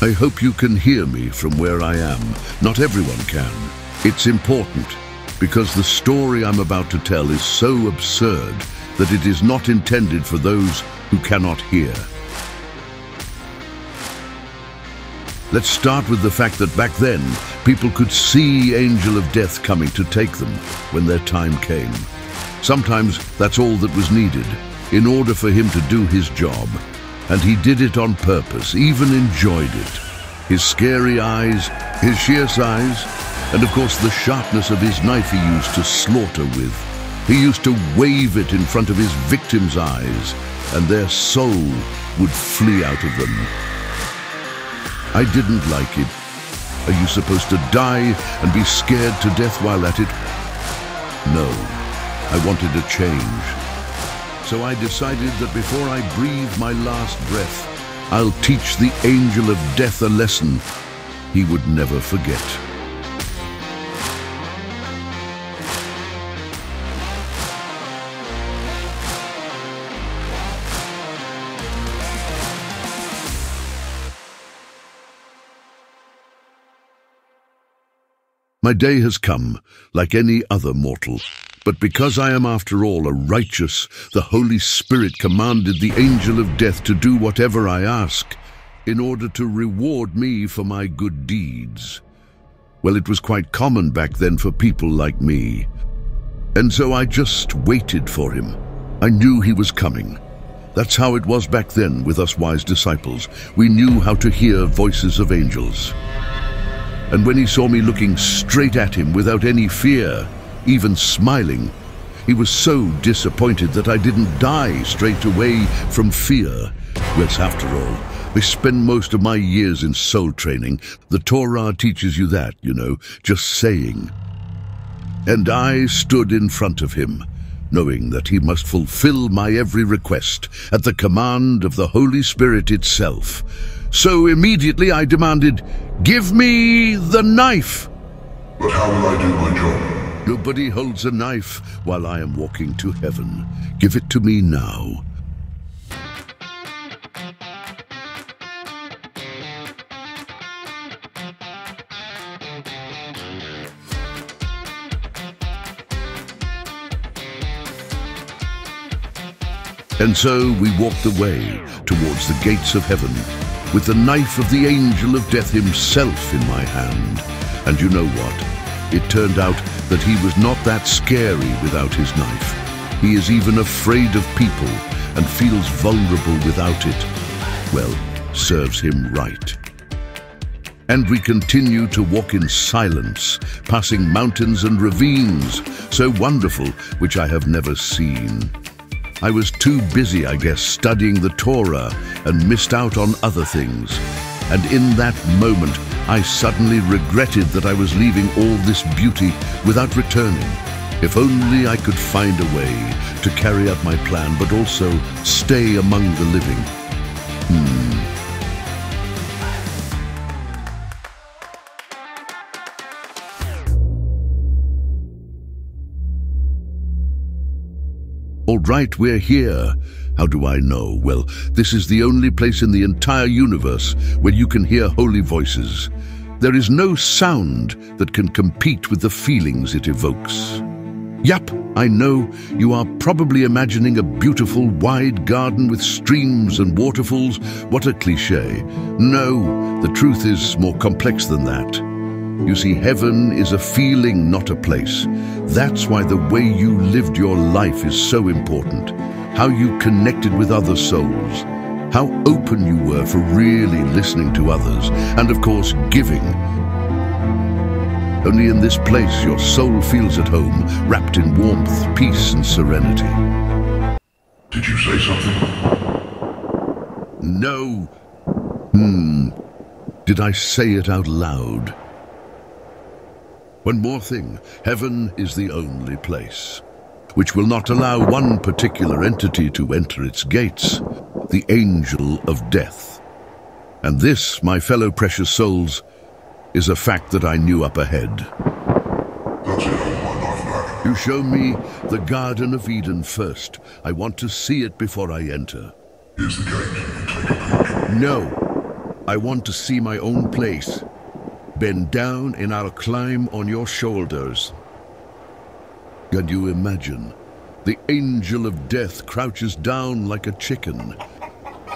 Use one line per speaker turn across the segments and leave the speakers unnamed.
I hope you can hear me from where I am. Not everyone can. It's important, because the story I'm about to tell is so absurd that it is not intended for those who cannot hear. Let's start with the fact that back then, people could see Angel of Death coming to take them when their time came. Sometimes that's all that was needed in order for him to do his job. And he did it on purpose, even enjoyed it. His scary eyes, his sheer size, and of course the sharpness of his knife he used to slaughter with. He used to wave it in front of his victims' eyes, and their soul would flee out of them. I didn't like it. Are you supposed to die and be scared to death while at it? No, I wanted a change. So I decided that before I breathe my last breath, I'll teach the Angel of Death a lesson he would never forget. My day has come, like any other mortal. But because I am, after all, a righteous, the Holy Spirit commanded the Angel of Death to do whatever I ask, in order to reward me for my good deeds. Well, it was quite common back then for people like me. And so I just waited for him. I knew he was coming. That's how it was back then with us wise disciples. We knew how to hear voices of angels. And when he saw me looking straight at him without any fear, even smiling, he was so disappointed that I didn't die straight away from fear. Yes, after all, I spend most of my years in soul training. The Torah teaches you that, you know, just saying. And I stood in front of him, knowing that he must fulfill my every request at the command of the Holy Spirit itself. So immediately I demanded, "Give me the knife!"
But how will I do my job?
Nobody holds a knife while I am walking to heaven. Give it to me now. And so we walked away towards the gates of heaven, with the knife of the Angel of Death himself in my hand. And you know what? It turned out that he was not that scary without his knife. He is even afraid of people and feels vulnerable without it. Well, serves him right. And we continue to walk in silence, passing mountains and ravines, so wonderful, which I have never seen. I was too busy, I guess, studying the Torah and missed out on other things. And in that moment, I suddenly regretted that I was leaving all this beauty without returning. If only I could find a way to carry out my plan, but also stay among the living. All right, we're here. How do I know? Well, this is the only place in the entire universe where you can hear holy voices. There is no sound that can compete with the feelings it evokes. Yup, I know you are probably imagining a beautiful, wide garden with streams and waterfalls. What a cliché. No, the truth is more complex than that. You see, heaven is a feeling, not a place. That's why the way you lived your life is so important. How you connected with other souls. How open you were for really listening to others. And of course, giving. Only in this place your soul feels at home, wrapped in warmth, peace, and serenity.
Did you say something?
No. Did I say it out loud? One more thing, heaven is the only place which will not allow one particular entity to enter its gates, the Angel of Death. And this, my fellow precious souls, is a fact that I knew up ahead.
That's it, I want my knife back.
You show me the Garden of Eden first. I want to see it before I enter.
Here's the gate, you take a peek.
No. I want to see my own place. Bend down and I'll climb on your shoulders. Can you imagine? The angel of death crouches down like a chicken.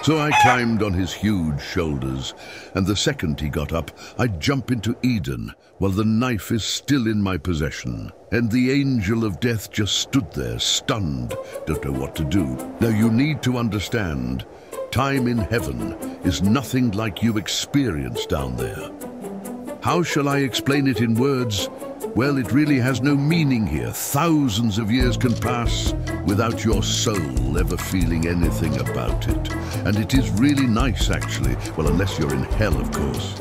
So I climbed on his huge shoulders, and the second he got up, I'd jump into Eden, while the knife is still in my possession. And the angel of death just stood there, stunned, don't know what to do. Now you need to understand, time in heaven is nothing like you experience down there. How shall I explain it in words? Well, it really has no meaning here. Thousands of years can pass without your soul ever feeling anything about it. And it is really nice, actually. Well, unless you're in hell, of course.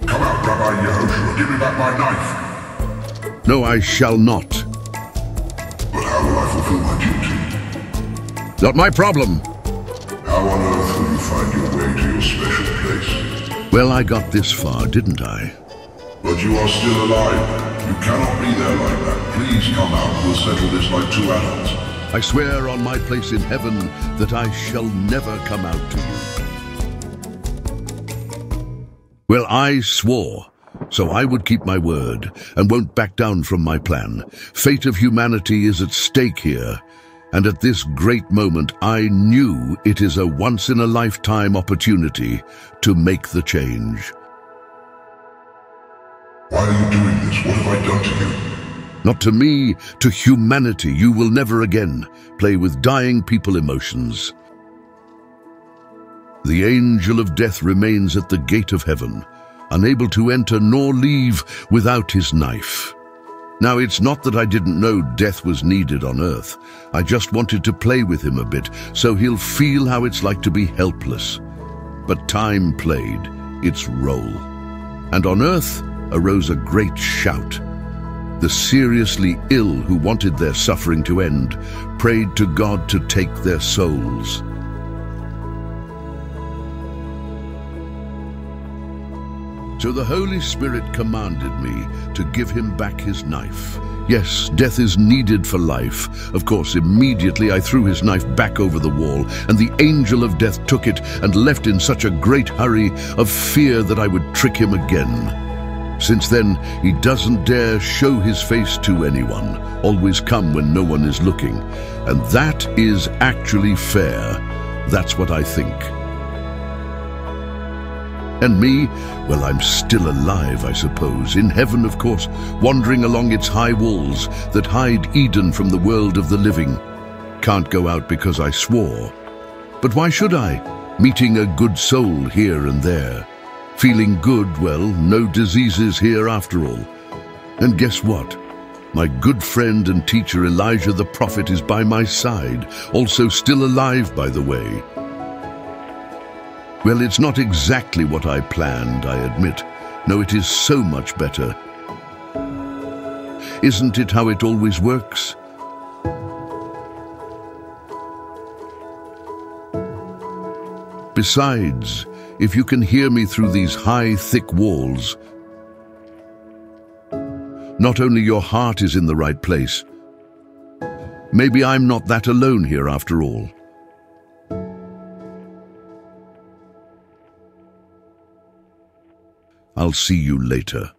Come out, Rabbi Yehoshua. Give me back my knife.
No, I shall not.
But how will I fulfill my duty?
Not my problem.
How on earth will you find your way to your special place?
Well, I got this far, didn't I?
But you are still alive. You cannot be there like that. Please come out. We'll settle this like two adults.
I swear on my place in heaven that I shall never come out to you. Well, I swore, so I would keep my word and won't back down from my plan. Fate of humanity is at stake here, and at this great moment I knew it is a once-in-a-lifetime opportunity to make the change.
Why are you doing this? What have I done to you?
Not to me, to humanity. You will never again play with dying people emotions. The angel of death remains at the gate of heaven, unable to enter nor leave without his knife. Now, it's not that I didn't know death was needed on earth. I just wanted to play with him a bit, so he'll feel how it's like to be helpless. But time played its role. And on earth arose a great shout. The seriously ill who wanted their suffering to end prayed to God to take their souls. So the Holy Spirit commanded me to give him back his knife. Yes, death is needed for life. Of course, immediately I threw his knife back over the wall, and the angel of death took it and left in such a great hurry of fear that I would trick him again. Since then, he doesn't dare show his face to anyone, always come when no one is looking. And that is actually fair. That's what I think. And me, well, I'm still alive, I suppose, in heaven, of course, wandering along its high walls that hide Eden from the world of the living. Can't go out because I swore. But why should I? Meeting a good soul here and there. Feeling good, well, no diseases here after all. And guess what? My good friend and teacher Elijah the prophet is by my side, also still alive, by the way. Well, it's not exactly what I planned, I admit. No, it is so much better. Isn't it how it always works? Besides, if you can hear me through these high, thick walls, not only your heart is in the right place, maybe I'm not that alone here after all. I'll see you later.